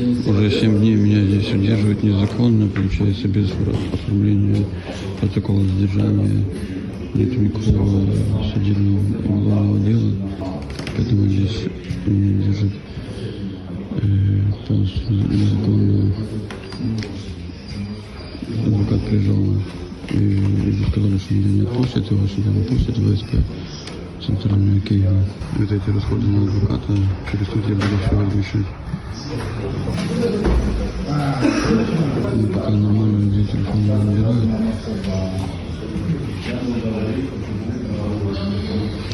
Уже 7 дней меня здесь удерживают незаконно, получается, без оформления протокола задержания. Нет никакого судебного и уголовного дела. Поэтому здесь меня держат полностью незаконно. Адвокат приезжал и сказали, что меня не отпустят, его сюда не пустят в ВСП центральную Киева. Вот эти расходы на адвоката через суд я буду все возмещать. Пока нормально людей телефон не набирают.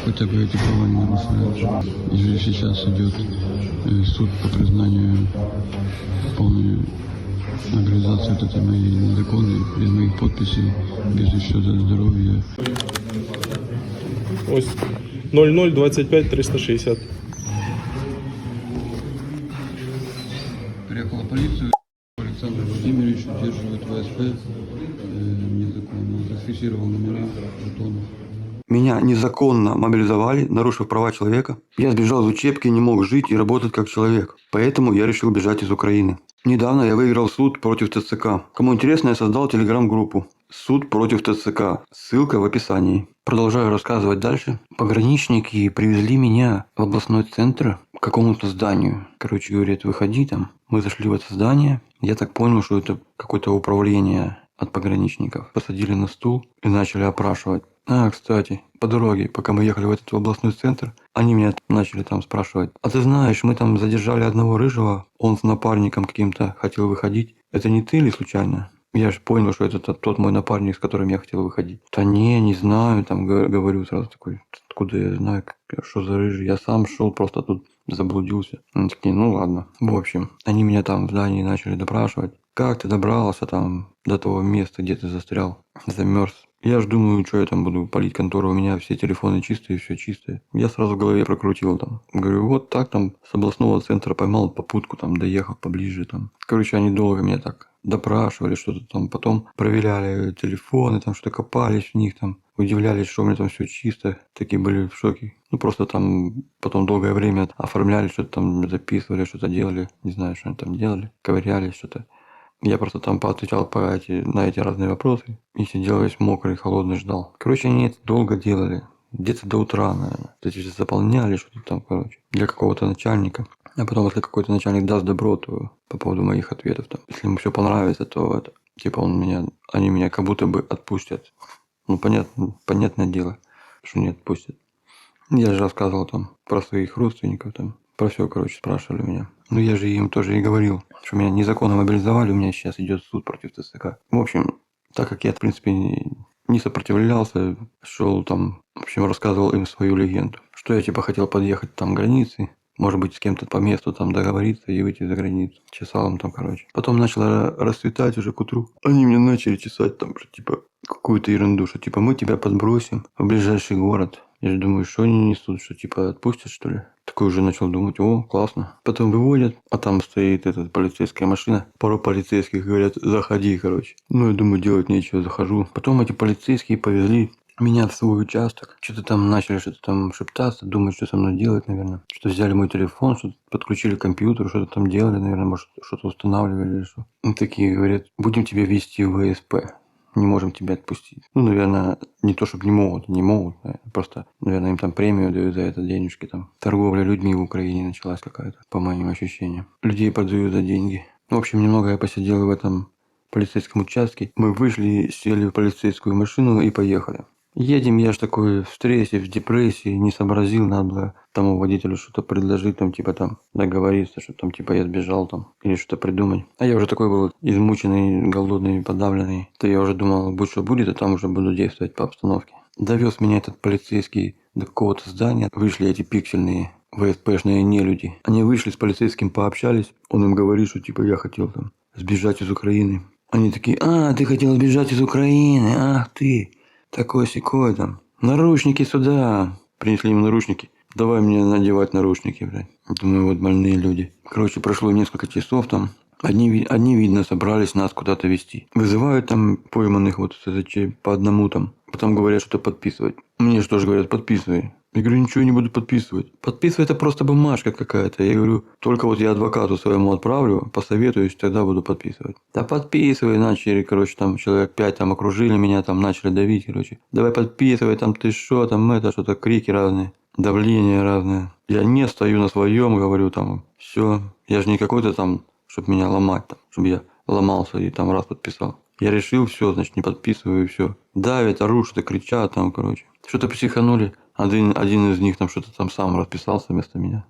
Хотя бы эти права не нарушают. И сейчас идет суд по признанию полной организации вот этой моей незаконной, без моих подписей, без учета здоровья. Ось 0025 360. Приехала полиция, Александр Владимирович удерживает ВСП незаконно, зафиксировал номера жетонов. Меня незаконно мобилизовали, нарушив права человека. Я сбежал из учебки, не мог жить и работать как человек. Поэтому я решил бежать из Украины. Недавно я выиграл суд против ТЦК. Кому интересно, я создал телеграм-группу «Суд против ТЦК». Ссылка в описании. Продолжаю рассказывать дальше. Пограничники привезли меня в областной центр к какому-то зданию. Короче, говорят, выходи там. Мы зашли в это здание. Я так понял, что это какое-то управление от пограничников. Посадили на стул и начали опрашивать. Кстати, по дороге, пока мы ехали в этот областной центр, они меня начали там спрашивать. А ты знаешь, мы там задержали одного рыжего, он с напарником каким-то хотел выходить. Это не ты ли случайно? Я же понял, что это тот мой напарник, с которым я хотел выходить. Да не знаю, там говорю сразу такой, откуда я знаю, что за рыжий. Я сам шел, просто тут заблудился. Они такие, ну ладно. В общем, они меня там в здании начали допрашивать. Как ты добрался там до того места, где ты застрял, замерз? Я ж думаю, что я там буду палить контору, у меня все телефоны чистые, все чистое. Я сразу в голове прокрутил там. Говорю, вот так там с областного центра поймал попутку, там доехал поближе там. Короче, они долго меня так допрашивали, что-то там, потом проверяли телефоны, там что-то копались в них там. Удивлялись, что у меня там все чисто. Такие были в шоке. Ну, просто там потом долгое время оформляли, что-то там записывали, что-то делали. Не знаю, что они там делали. Ковырялись, что-то. Я просто там поотвечал на эти разные вопросы. И сидел весь мокрый, холодный, ждал. Короче, они это долго делали. Где-то до утра, наверное. То есть заполняли что-то там, короче. Для какого-то начальника. А потом, если какой-то начальник даст добро, то по поводу моих ответов там. Если ему все понравится, то это... Типа они меня как будто бы отпустят. Ну, понятное дело, что не отпустят. Я же рассказывал там про своих родственников там. Про все, короче, спрашивали меня. Ну, я же им тоже и говорил, что меня незаконно мобилизовали, у меня сейчас идет суд против ТЦК. В общем, так как я, в принципе, не сопротивлялся, шел там, в общем, рассказывал им свою легенду. Что я, типа, хотел подъехать там к границе, может быть, с кем-то по месту там договориться и выйти за границу. Чесал им там, короче. Потом начало расцветать уже к утру. Они мне начали чесать там, что, типа, какую-то ерунду, что, типа, мы тебя подбросим в ближайший город. Я же думаю, что они несут, что, типа, отпустят, что ли? Такой уже начал думать, о, классно. Потом выводят, а там стоит эта полицейская машина. Пару полицейских говорят, заходи, короче. Ну, я думаю, делать нечего, захожу. Потом эти полицейские повезли меня в свой участок. Что-то там начали что-то там шептаться, думать, что со мной делать, наверное. Что взяли мой телефон, что-то подключили к компьютеру, что-то там делали, наверное, может, что-то устанавливали или что. Ну, такие говорят, будем тебя везти в ВСП. Не можем тебя отпустить. Ну, наверное, не то, чтобы не могут. Наверное. Просто, наверное, им там премию дают за это, денежки там. Торговля людьми в Украине началась какая-то, по моим ощущениям. Людей продают за деньги. В общем, немного я посидел в этом полицейском участке. Мы вышли, сели в полицейскую машину и поехали. Едем, я ж такой в стрессе, в депрессии, не сообразил, надо было тому водителю что-то предложить, там, типа, там, договориться, что там, типа, я сбежал, там, или что-то придумать. А я уже такой был измученный, голодный, подавленный. То я уже думал, будь что будет, а там уже буду действовать по обстановке. Довез меня этот полицейский до какого-то здания. Вышли эти пиксельные ВСПшные нелюди. Они вышли с полицейским, пообщались. Он им говорит, что, типа, я хотел там сбежать из Украины. Они такие, ты хотел сбежать из Украины, ах ты. Такой-сякой там. Наручники сюда. Принесли им наручники. Давай мне надевать наручники, блядь. Думаю, вот больные люди. Короче, прошло несколько часов там. Одни, видно, собрались нас куда-то везти. Вызывают там пойманных вот СЗЧ по одному там. Потом говорят, что подписывать. Мне что же говорят, подписывай. Я говорю, ничего не буду подписывать. Подписывать это просто бумажка какая-то. Я говорю, только вот я адвокату своему отправлю, посоветуюсь, тогда буду подписывать. Да подписывай, начали, короче, там человек 5 там окружили меня, там начали давить, короче. Давай подписывай, там ты что, там это, что-то, крики разные, давление разное. Я не стою на своем, говорю, там, все. Я же не какой-то там, чтобы меня ломать, там, чтобы я ломался и там раз подписал. Я решил, все, значит, не подписываю и все. Давят, орут, что-то кричат там, короче. Что-то психанули. Один из них там что-то там сам расписался вместо меня.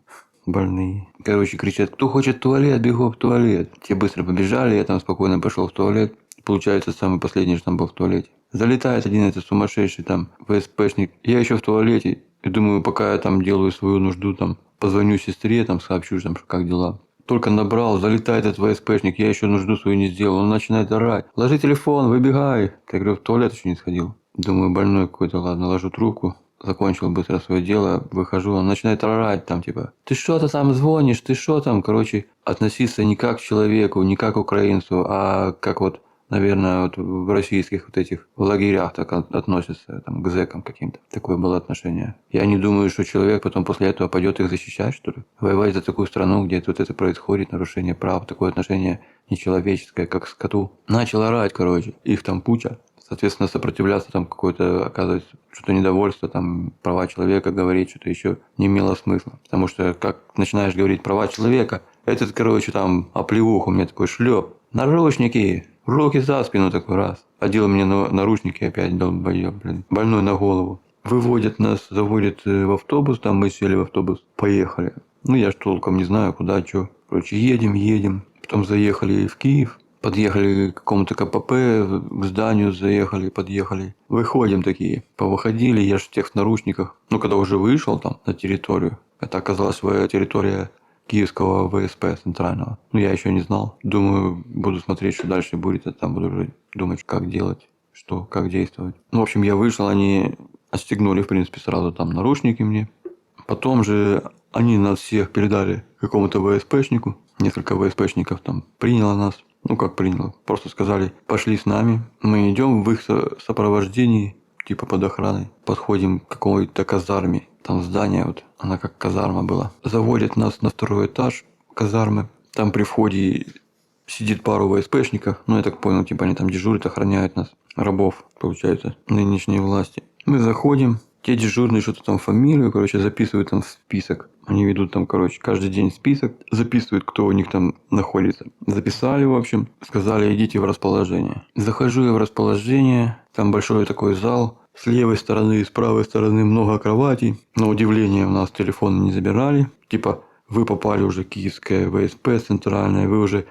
Больные. Короче, кричат, кто хочет в туалет, бегом в туалет. Те быстро побежали, я там спокойно пошел в туалет. Получается, самый последний же там был в туалете. Залетает один этот сумасшедший там ВСПшник. Я еще в туалете. И думаю, пока я там делаю свою нужду, там позвоню сестре, там сообщу, там, как дела. Только набрал, залетает этот ВСПшник, я еще нужду свою не сделал. Он начинает орать. Ложи телефон, выбегай. Я говорю, в туалет еще не сходил. Думаю, больной какой-то, ладно, ложу трубку. Закончил быстро свое дело, выхожу, он начинает орать там, типа, ты что-то там звонишь, ты что там, короче, относиться не как к человеку, не как к украинцу, а как вот, наверное, вот в российских вот этих в лагерях так относятся, там, к зэкам каким-то. Такое было отношение. Я не думаю, что человек потом после этого пойдет их защищать, что ли. Воевать за такую страну, где вот это происходит, нарушение прав, такое отношение нечеловеческое, как к скоту. Начал орать, короче, их там куча. Соответственно, сопротивляться там какое-то, оказывается, что-то недовольство, там, права человека говорить, что-то еще не имело смысла. Потому что, как начинаешь говорить права человека, этот, короче, там, оплевух у меня такой шлеп. Наручники, руки за спину такой раз. Одел мне наручники опять, долбоёб, блин, больной на голову. Выводят нас, заводят в автобус, там мы сели в автобус, поехали. Ну, я ж толком не знаю, куда, что. Короче, едем. Потом заехали в Киев. Подъехали к какому-то КПП, к зданию заехали, подъехали. Выходим такие. Повыходили, я же в тех наручниках. Ну, когда уже вышел там на территорию. Это оказалась своя территория Киевского ВСП центрального. Ну, я еще не знал. Думаю, буду смотреть, что дальше будет. А там буду уже думать, как делать, что, как действовать. Ну, в общем, я вышел, они отстегнули, в принципе, сразу там наручники мне. Потом же они нас всех передали какому-то ВСПшнику. Несколько ВСПшников там приняло нас. Ну, как приняло. Просто сказали, пошли с нами. Мы идем в их сопровождении, типа под охраной. Подходим к какой-то казарме. Там здание, вот, она как казарма была. Заводят нас на второй этаж казармы. Там при входе сидит пару ВСПшников. Ну, я так понял, типа они там дежурят, охраняют нас. Рабов, получается, нынешней власти. Мы заходим. Те дежурные что-то там фамилию, короче, записывают там в список. Они ведут там, короче, каждый день список, записывают, кто у них там находится. Записали, в общем, сказали, идите в расположение. Захожу я в расположение, там большой такой зал. С левой стороны и с правой стороны много кроватей. На удивление у нас телефоны не забирали. Типа, вы попали уже в Киевское ВСП центральное, вы уже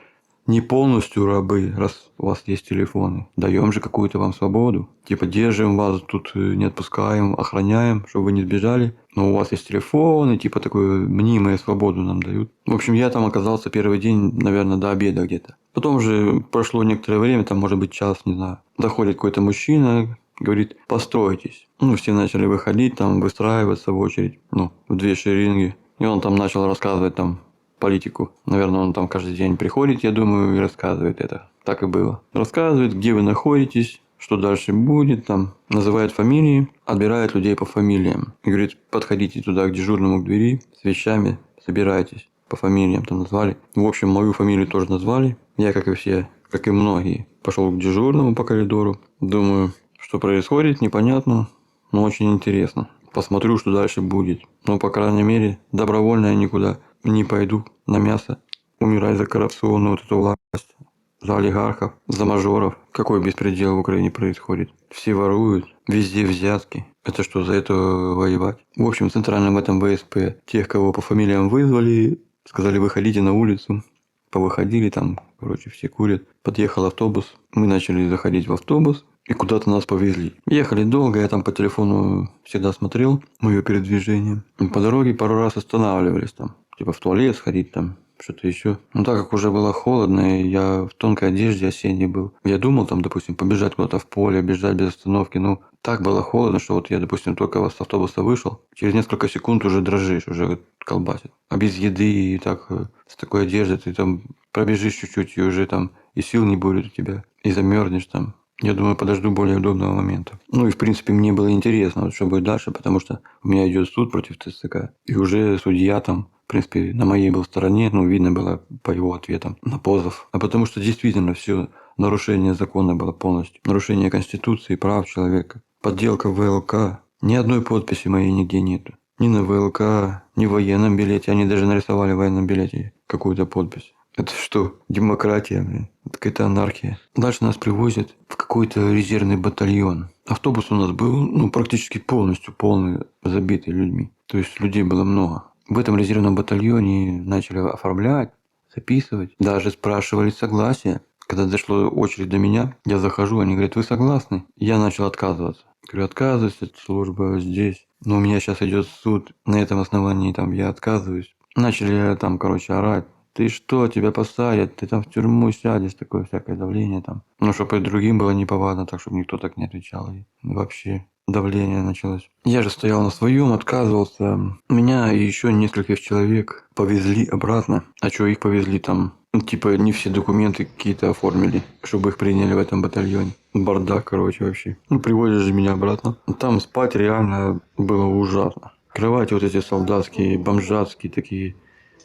не полностью рабы, раз у вас есть телефоны. Даем же какую-то вам свободу. Типа, держим вас тут, не отпускаем, охраняем, чтобы вы не сбежали. Но у вас есть телефоны, типа, такую мнимую свободу нам дают. В общем, я там оказался первый день, наверное, до обеда где-то. Потом же прошло некоторое время, там, может быть, час, не знаю. Заходит какой-то мужчина, говорит, постройтесь. Ну, все начали выходить, там, выстраиваться в очередь. Ну, в две шеренги. И он там начал рассказывать, там, политику. Наверное, он там каждый день приходит, я думаю, и рассказывает это. Так и было. Рассказывает, где вы находитесь, что дальше будет, там, называет фамилии, отбирает людей по фамилиям. И говорит, подходите туда к дежурному к двери с вещами, собирайтесь. По фамилиям там назвали. В общем, мою фамилию тоже назвали. Я, как и все, как и многие, пошел к дежурному по коридору. Думаю, что происходит, непонятно, но очень интересно. Посмотрю, что дальше будет. Но, по крайней мере, добровольно я никуда не пойду на мясо. Умирать за коррупционную вот эту власть. За олигархов, за мажоров. Какой беспредел в Украине происходит. Все воруют, везде взятки. Это что, за это воевать? В общем, в центральном этом ВСП тех, кого по фамилиям вызвали, сказали, выходите на улицу. Повыходили там, короче, все курят. Подъехал автобус. Мы начали заходить в автобус. И куда-то нас повезли. Ехали долго, я там по телефону всегда смотрел мое передвижение. И по дороге пару раз останавливались там. Типа в туалет сходить там, что-то еще. Но так как уже было холодно, и я в тонкой одежде осенней был. Я думал там, допустим, побежать куда-то в поле, бежать без остановки. Ну, так было холодно, что вот я, допустим, только с автобуса вышел. Через несколько секунд уже дрожишь, уже колбасит. А без еды и так, с такой одеждой ты там пробежишь чуть-чуть, и уже там и сил не будет у тебя. И замерзнешь там. Я думаю, подожду более удобного момента. Ну и, в принципе, мне было интересно, вот, что будет дальше, потому что у меня идет суд против ТСК. И уже судья там, в принципе, на моей был стороне, ну, видно было по его ответам на позов. А потому что действительно все нарушение закона было полностью. Нарушение Конституции, прав человека. Подделка ВЛК. Ни одной подписи моей нигде нету. Ни на ВЛК, ни в военном билете. Они даже нарисовали в военном билете какую-то подпись. Это что? Демократия, блин. Это какая-то анархия. Дальше нас привозят в какой-то резервный батальон. Автобус у нас был, ну, практически полностью полный, забитый людьми. То есть людей было много. В этом резервном батальоне начали оформлять, записывать. Даже спрашивали согласие. Когда дошла очередь до меня, я захожу, они говорят, вы согласны? Я начал отказываться. Говорю, отказываюсь от службы здесь. Но у меня сейчас идет суд. На этом основании там я отказываюсь. Начали там, короче, орать. Ты что, тебя посадят, ты там в тюрьму сядешь, такое всякое давление там. Ну, чтобы и другим было неповадно, так, чтобы никто так не отвечал. И вообще давление началось. Я же стоял на своем, отказывался. Меня и еще нескольких человек повезли обратно. А что, их повезли там? Ну, типа, не все документы какие-то оформили, чтобы их приняли в этом батальоне. Бардак, короче, вообще. Ну, привозят же меня обратно. Там спать реально было ужасно. Кровати вот эти солдатские, бомжатские такие.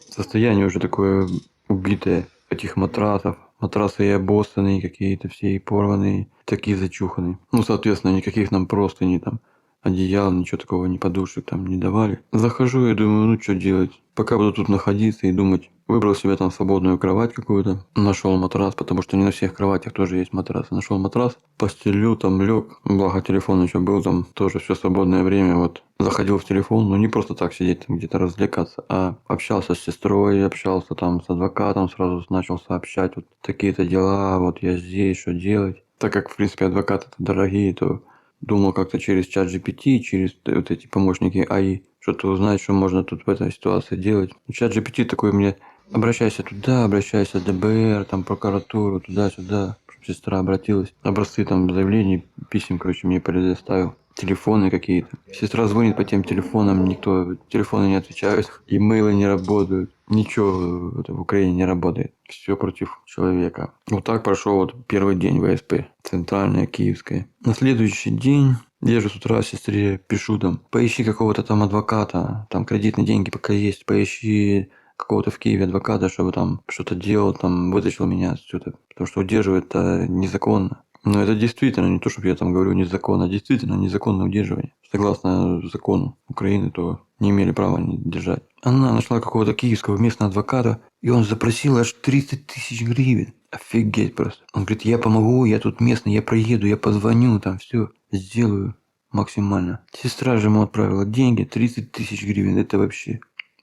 Состояние уже такое убитое этих матрасов. Матрасы и обоссанные какие-то, все и порванные, такие зачуханные. Ну, соответственно, никаких нам простыней там, одеял, ничего такого, ни подушек там не давали. Захожу и думаю, ну, что делать? Пока буду тут находиться и думать. Выбрал себе там свободную кровать какую-то. Нашел матрас, потому что не на всех кроватях тоже есть матрас. Нашел матрас, постелю, там лег. Благо телефон еще был там, тоже все свободное время. Вот заходил в телефон, ну не просто так сидеть там где-то развлекаться, а общался с сестрой, общался там с адвокатом, сразу начал сообщать вот такие-то дела, вот я здесь, что делать. Так как, в принципе, адвокаты это дорогие, то думал как-то через чат GPT, через вот эти помощники АИ, что-то узнать, что можно тут в этой ситуации делать. Чат GPT такой мне: обращайся туда, обращайся в ДБР, там прокуратуру, туда-сюда. Чтобы сестра обратилась. Образцы там заявлений, писем, короче, мне предоставил. Телефоны какие-то. Сестра звонит по тем телефонам, никто, телефоны не отвечают, имейлы не работают. Ничего в Украине не работает. Все против человека. Вот так прошел вот первый день ВСП. Центральная, Киевская. На следующий день я же с утра сестре пишу там: поищи какого-то там адвоката, там кредитные деньги пока есть, поищи какого-то в Киеве адвоката, чтобы там что-то делал, там вытащил меня отсюда. Потому что удерживает это незаконно. Но это действительно не то, чтобы я там говорю незаконно, а действительно незаконное удерживание. Согласно закону Украины, то не имели права не держать. Она нашла какого-то киевского местного адвоката, и он запросил аж 30 тысяч гривен. Офигеть просто. Он говорит, я помогу, я тут местный, я проеду, я позвоню, там все сделаю максимально. Сестра же ему отправила деньги, 30 тысяч гривен, это вообще.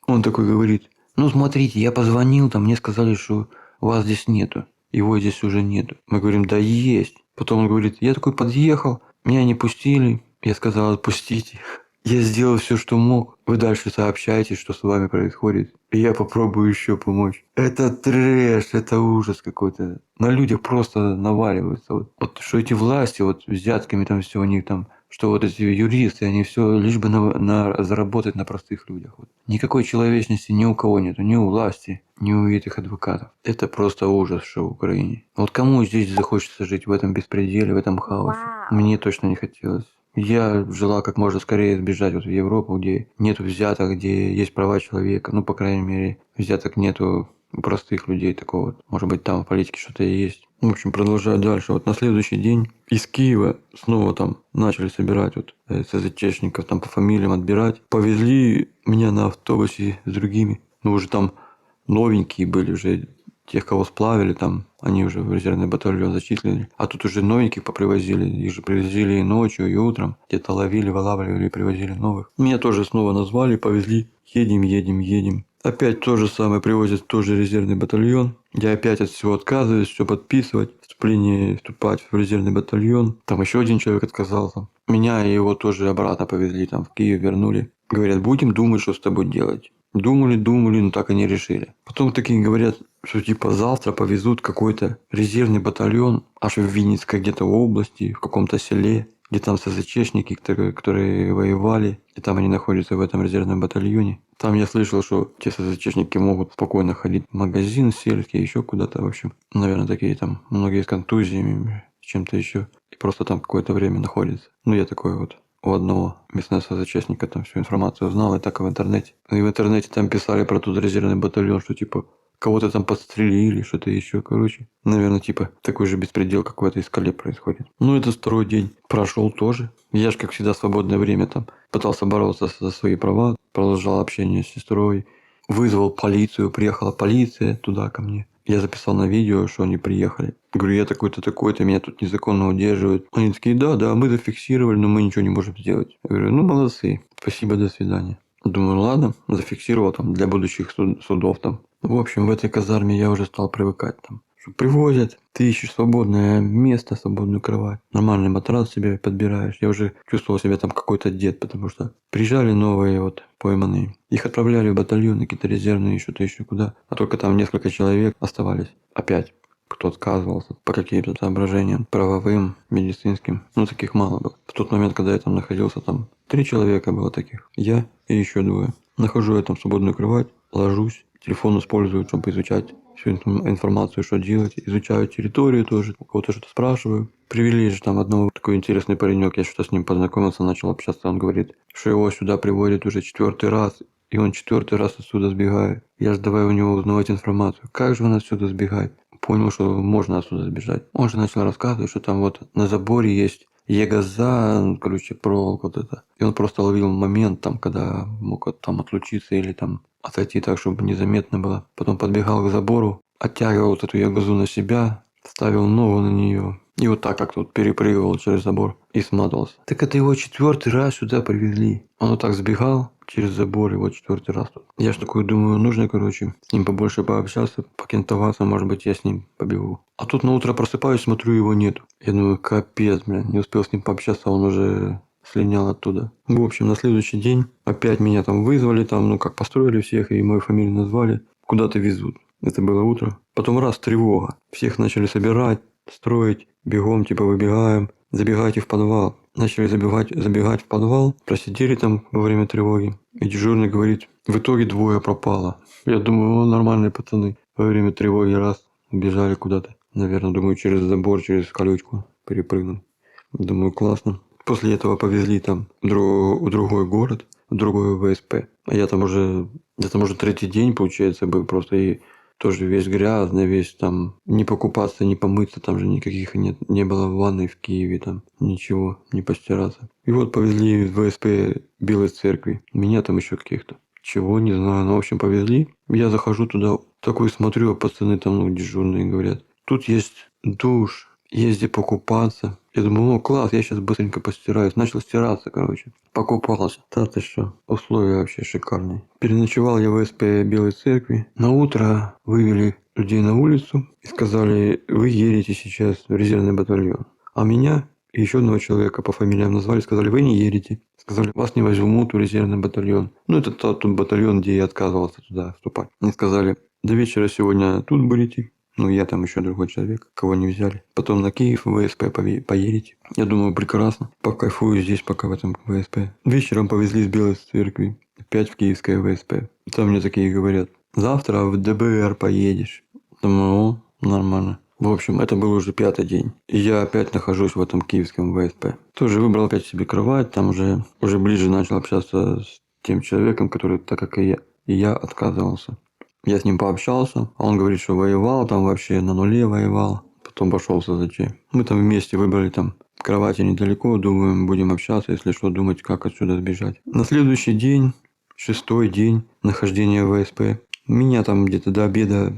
Он такой говорит, ну смотрите, я позвонил, там мне сказали, что вас здесь нету. Его здесь уже нету. Мы говорим, да есть. Потом он говорит, я такой подъехал, меня не пустили. Я сказал, отпустите. Я сделал все, что мог. Вы дальше сообщайте, что с вами происходит. И я попробую еще помочь. Это трэш, это ужас какой-то. На людях просто наваливаются. Вот что эти власти, вот взятками там все у них там, что вот эти юристы, они все лишь бы заработать на простых людях. Вот. Никакой человечности ни у кого нету, ни у власти, ни у этих адвокатов. Это просто ужас, что в Украине. Вот кому здесь захочется жить в этом беспределе, в этом хаосе? Мне точно не хотелось. Я желал как можно скорее сбежать вот в Европу, где нету взяток, где есть права человека. Ну, по крайней мере, взяток нету у простых людей такого. Вот. Может быть, там в политике что-то и есть. В общем, продолжаю дальше. Вот на следующий день из Киева снова там начали собирать вот СЗЧшников, там по фамилиям отбирать. Повезли меня на автобусе с другими. Ну, уже там новенькие были уже. Тех, кого сплавили, там, они уже в резервный батальон зачислили. А тут уже новеньких попривозили. Их же привозили и ночью, и утром. Где-то ловили, вылавливали, привозили новых. Меня тоже снова назвали, повезли. Едем. Опять то же самое, привозят тоже резервный батальон. Я опять от всего отказываюсь, все подписывать. Вступление, вступать в резервный батальон. Там еще один человек отказался. Меня и его тоже обратно повезли, там в Киев вернули. Говорят, будем думать, что с тобой делать. Думали, но так и не решили. Потом такие говорят, что типа завтра повезут какой-то резервный батальон аж в Винницкой где-то области, в каком-то селе, где там СЗЧшники, которые воевали, и там они находятся в этом резервном батальоне. Там я слышал, что те СЗЧшники могут спокойно ходить в магазин сельский, еще куда-то, в общем. Наверное, такие там, многие с контузиями, с чем-то еще, и просто там какое-то время находится. Ну, я такой вот у одного местного соотечественника там всю информацию узнал, и так и в интернете. И в интернете там писали про тот резервный батальон, что типа кого-то там подстрелили, что-то еще, короче. Наверное, типа такой же беспредел, как в этой скале происходит. Ну, это второй день. Прошел тоже. Я же, как всегда, в свободное время там пытался бороться за свои права, продолжал общение с сестрой. Вызвал полицию, приехала полиция туда ко мне. Я записал на видео, что они приехали. Говорю, я такой-то, такой-то, меня тут незаконно удерживают. Они такие, да, мы зафиксировали, но мы ничего не можем сделать. Я говорю, ну, молодцы, спасибо, до свидания. Думаю, ну ладно, зафиксировал там для будущих судов там. В общем, в этой казарме я уже стал привыкать там. Что привозят, ты ищешь свободное место, свободную кровать, нормальный матрас себе подбираешь. Я уже чувствовал себя там какой-то дед, потому что приезжали новые вот пойманные. Их отправляли в батальоны, какие-то резервные, что-то еще куда. А только там несколько человек оставались. Опять кто отказывался по каким-то соображениям правовым, медицинским. Ну, таких мало было. В тот момент, когда я там находился, там 3 человека было таких. Я и еще 2. Нахожу я там свободную кровать, ложусь, телефон использую, чтобы изучать всю информацию, что делать. Изучаю территорию тоже, у кого-то что-то спрашиваю. Привели же там одного такой интересный паренек, я что-то с ним познакомился, начал общаться. Он говорит, что его сюда приводят уже 4-й раз, и он 4-й раз отсюда сбегает. Я же давай у него узнавать информацию. Как же он отсюда сбегает? Понял, что можно отсюда сбежать. Он же начал рассказывать, что там вот на заборе есть егоза, короче, проволока вот это. И он просто ловил момент, там, когда мог там отлучиться или там отойти так, чтобы незаметно было. Потом подбегал к забору, оттягивал вот эту ягозу на себя, ставил ногу на нее. И вот так как тут перепрыгивал через забор и сматывался. Так это его 4-й раз сюда привезли. Он вот так сбегал через забор, и вот 4-й раз тут. Я ж такой думаю, нужно, короче, с ним побольше пообщаться, покентоваться, может быть, я с ним побегу. А тут на утро просыпаюсь, смотрю, его нету. Я думаю, капец, не успел с ним пообщаться, он уже слинял оттуда. В общем, на следующий день опять меня там вызвали, там, ну как построили всех, и мою фамилию назвали, куда-то везут. Это было утро. Потом раз тревога. Всех начали собирать, строить, бегом, типа выбегаем, забегайте в подвал. Начали забегать в подвал, просидели там во время тревоги. И дежурный говорит, в итоге 2 пропало. Я думаю, нормальные пацаны. Во время тревоги раз бежали куда-то. Наверное, думаю, через забор, через колючку перепрыгнул. Думаю, классно. После этого повезли там в другой город, в другой ВСП. А я там уже 3-й день, получается, был просто и тоже весь грязный, весь там, не покупаться, не помыться, там же никаких не было ванной в Киеве, там ничего, не постираться. И вот повезли в ВСП Белой Церкви, меня там еще каких-то. Чего, не знаю, ну, в общем, повезли. Я захожу туда, такой смотрю, а пацаны там, ну, дежурные говорят, тут есть душ, есть где покупаться. Я думаю, о, класс, я сейчас быстренько постираюсь. Начал стираться, короче. Покупался. Да ты что, условия вообще шикарные. Переночевал я в СП Белой Церкви. На утро вывели людей на улицу и сказали, вы едете сейчас в резервный батальон. А меня и еще одного человека по фамилиям назвали, сказали, вы не едете. Сказали, вас не возьмут в резервный батальон. Ну, это тот батальон, где я отказывался туда вступать. Мне сказали, до вечера сегодня тут будете. Ну, я там еще другой человек, кого не взяли. Потом на Киев в ВСП поедете. Я думаю, прекрасно. Покайфую здесь, пока в этом ВСП. Вечером повезли с Белой Церкви. Опять в Киевское ВСП. Там мне такие говорят, завтра в ДБР поедешь. Думаю, о, нормально. В общем, это был уже 5-й день. И я опять нахожусь в этом киевском ВСП. Тоже выбрал опять себе кровать. Там уже ближе начал общаться с тем человеком, который, так как и я отказывался. Я с ним пообщался, а он говорит, что воевал, там вообще на нуле воевал. Потом пошел в СЗЧ. Мы там вместе выбрали там кровати недалеко, думаем, будем общаться, если что, думать, как отсюда сбежать. На следующий день, 6-й день нахождения в ВСП, меня там где-то до обеда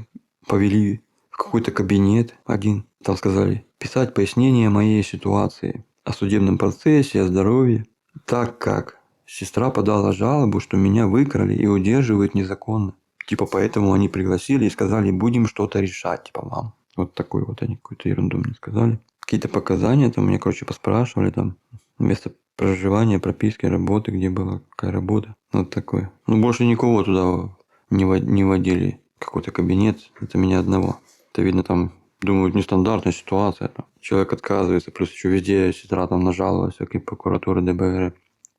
повели в какой-то кабинет один. Там сказали писать пояснение моей ситуации о судебном процессе, о здоровье, так как сестра подала жалобу, что меня выкрали и удерживают незаконно. Типа, поэтому они пригласили и сказали, будем что-то решать, типа, вам. Вот такой вот они какую-то ерунду мне сказали. Какие-то показания там мне, короче, поспрашивали там. Место проживания, прописки, работы, где была, какая работа. Вот такое. Ну, больше никого туда не водили. Какой-то кабинет, это меня одного. Это видно там, думаю, нестандартная ситуация. Там. Человек отказывается, плюс еще везде сестра там нажаловалась, как и прокуратура ДБР.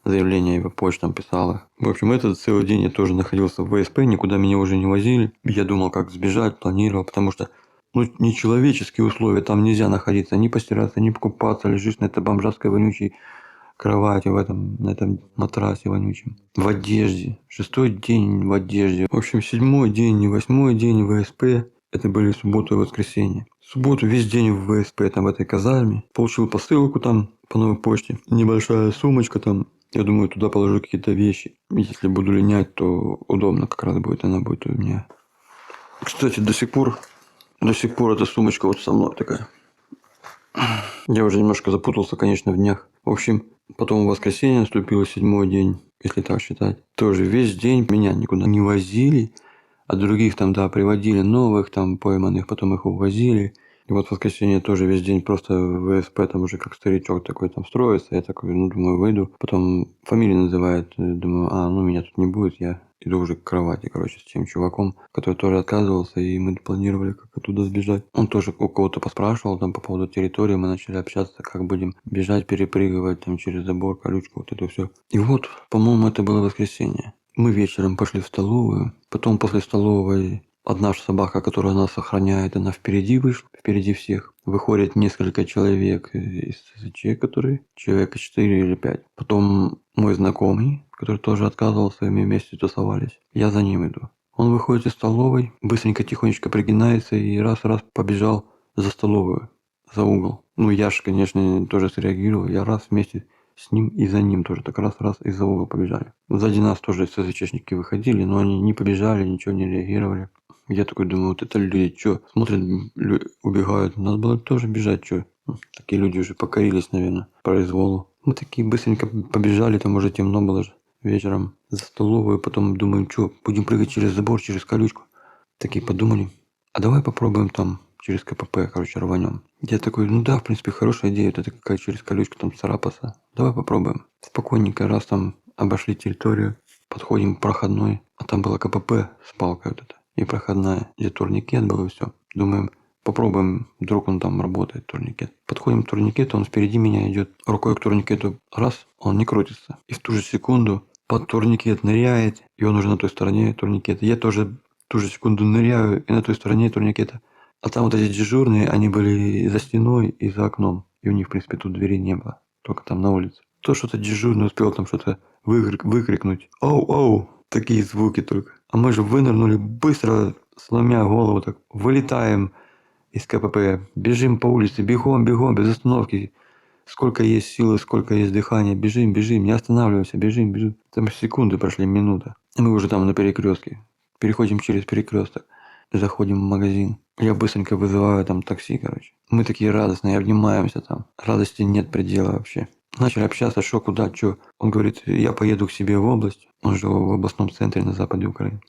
Заявление по почтам писала. В общем, этот целый день я тоже находился в ВСП, никуда меня уже не возили. Я думал, как сбежать, планировал, потому что ну, нечеловеческие условия. Там нельзя находиться, ни постираться, ни покупаться. Лежишь на этой бомжатской вонючей кровати, на этом матрасе вонючем. В одежде. 6-й день в одежде. В общем, 7-й день и 8-й день в ВСП. Это были суббота и воскресенье. В субботу весь день в ВСП, там в этой казарме. Получил посылку там по новой почте. Небольшая сумочка там. Я думаю, туда положу какие-то вещи. Если буду линять, то удобно как раз будет. Она будет у меня. Кстати, до сих пор эта сумочка вот со мной такая. Я уже немножко запутался, конечно, в днях. В общем, потом в воскресенье наступил 7-й день, если так считать. Тоже весь день меня никуда не возили, а других там, да, приводили новых там пойманных, потом их увозили. И вот в воскресенье тоже весь день просто в ВСП там уже как старичок такой там строится. Я такой, ну, думаю, выйду. Потом фамилию называет. Думаю, ну, меня тут не будет. Я иду уже к кровати, короче, с тем чуваком, который тоже отказывался, и мы планировали как оттуда сбежать. Он тоже у кого-то поспрашивал там по поводу территории, мы начали общаться, как будем бежать, перепрыгивать там через забор, колючку, вот это все. И вот, по-моему, это было воскресенье. Мы вечером пошли в столовую, потом после столовой одна собака, которая нас охраняет, она впереди вышла, впереди всех. Выходит несколько человек из ССЧ, которые человека 4 или 5. Потом мой знакомый, который тоже отказывался, и мы вместе тусовались. Я за ним иду. Он выходит из столовой, быстренько, тихонечко пригинается и раз-раз побежал за столовую, за угол. Ну, я же, конечно, тоже среагировал. Я раз вместе с ним и за ним тоже так раз-раз из-за угла побежали. Сзади нас тоже ССЧники выходили, но они не побежали, ничего не реагировали. Я такой думаю, вот это люди, что, смотрят, убегают. Надо было тоже бежать, что. Такие люди уже покорились, наверное, произволу. Мы такие быстренько побежали, там уже темно было же вечером за столовую. Потом думаем, что, будем прыгать через забор, через колючку. Такие подумали, а давай попробуем там через КПП, короче, рванем. Я такой, ну да, в принципе, хорошая идея. Это какая через колючку там царапаться. Давай попробуем. Спокойненько раз там обошли территорию, подходим к проходной, а там было КПП с палкой вот это. И проходная, где турникет был, и все. Думаем, попробуем, вдруг он там работает, турникет. Подходим к турникету, он впереди меня идет. Рукой к турникету, раз, он не крутится. И в ту же секунду под турникет ныряет, и он уже на той стороне турникета. Я тоже в ту же секунду ныряю, и на той стороне турникета. А там вот эти дежурные, они были за стеной и за окном. И у них, в принципе, тут двери не было. Только там на улице. То что-то дежурный успел там что-то выкрикнуть. Оу-оу! Такие звуки только. А мы же вынырнули быстро, сломя голову, так вылетаем из КПП. Бежим по улице, бегом, без остановки. Сколько есть силы, сколько есть дыхания. Бежим, не останавливаемся, бежим. Там секунды прошли, минута. И мы уже там на перекрестке. Переходим через перекресток. Заходим в магазин. Я быстренько вызываю там такси, короче. Мы такие радостные, обнимаемся там. Радости нет предела вообще. Начали общаться, что, куда, что. Он говорит, я поеду к себе в область. Он жил в областном центре на западе Украины.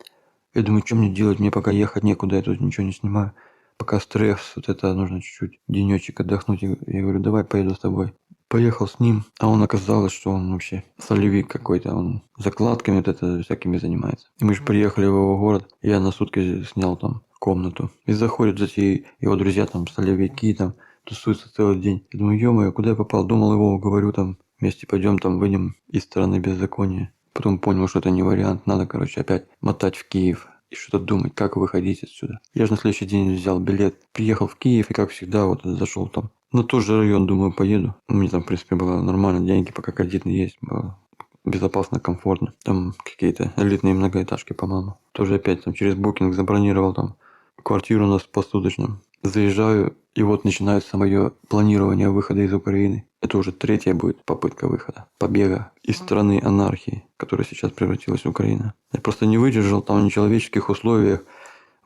Я думаю, что мне делать? Мне пока ехать некуда, я тут ничего не снимаю. Пока стресс, вот это нужно чуть-чуть денечек отдохнуть. Я говорю, давай поеду с тобой. Поехал с ним, а он оказалось, что он вообще солевик какой-то. Он закладками вот это всякими занимается. И мы же приехали в его город. Я на сутки снял там комнату. И заходят эти его друзья, там, солевики, там, тусуются целый день. Я думаю, ё-моё, куда я попал? Думал, его говорю, там, вместе пойдем, там, выйдем из страны беззакония. Потом понял, что это не вариант. Надо, короче, опять мотать в Киев. И что-то думать, как выходить отсюда. Я же на следующий день взял билет. Приехал в Киев и, как всегда, вот зашел там. На тот же район, думаю, поеду. У меня там, в принципе, было нормально. Деньги пока кредитные есть. Было безопасно, комфортно. Там какие-то элитные многоэтажки, по-моему. Тоже опять там через букинг забронировал там квартиру у нас в посуточном. Заезжаю, и вот начинается мое планирование выхода из Украины. Это уже 3-я будет попытка выхода, побега из страны анархии, которая сейчас превратилась в Украину. Я просто не выдержал там в нечеловеческих условиях,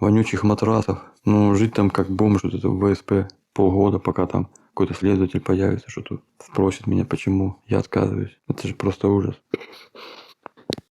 вонючих матрасов. Ну, жить там как бомж, вот это в ВСП полгода, пока там какой-то следователь появится, что-то спросит меня, почему я отказываюсь. Это же просто ужас.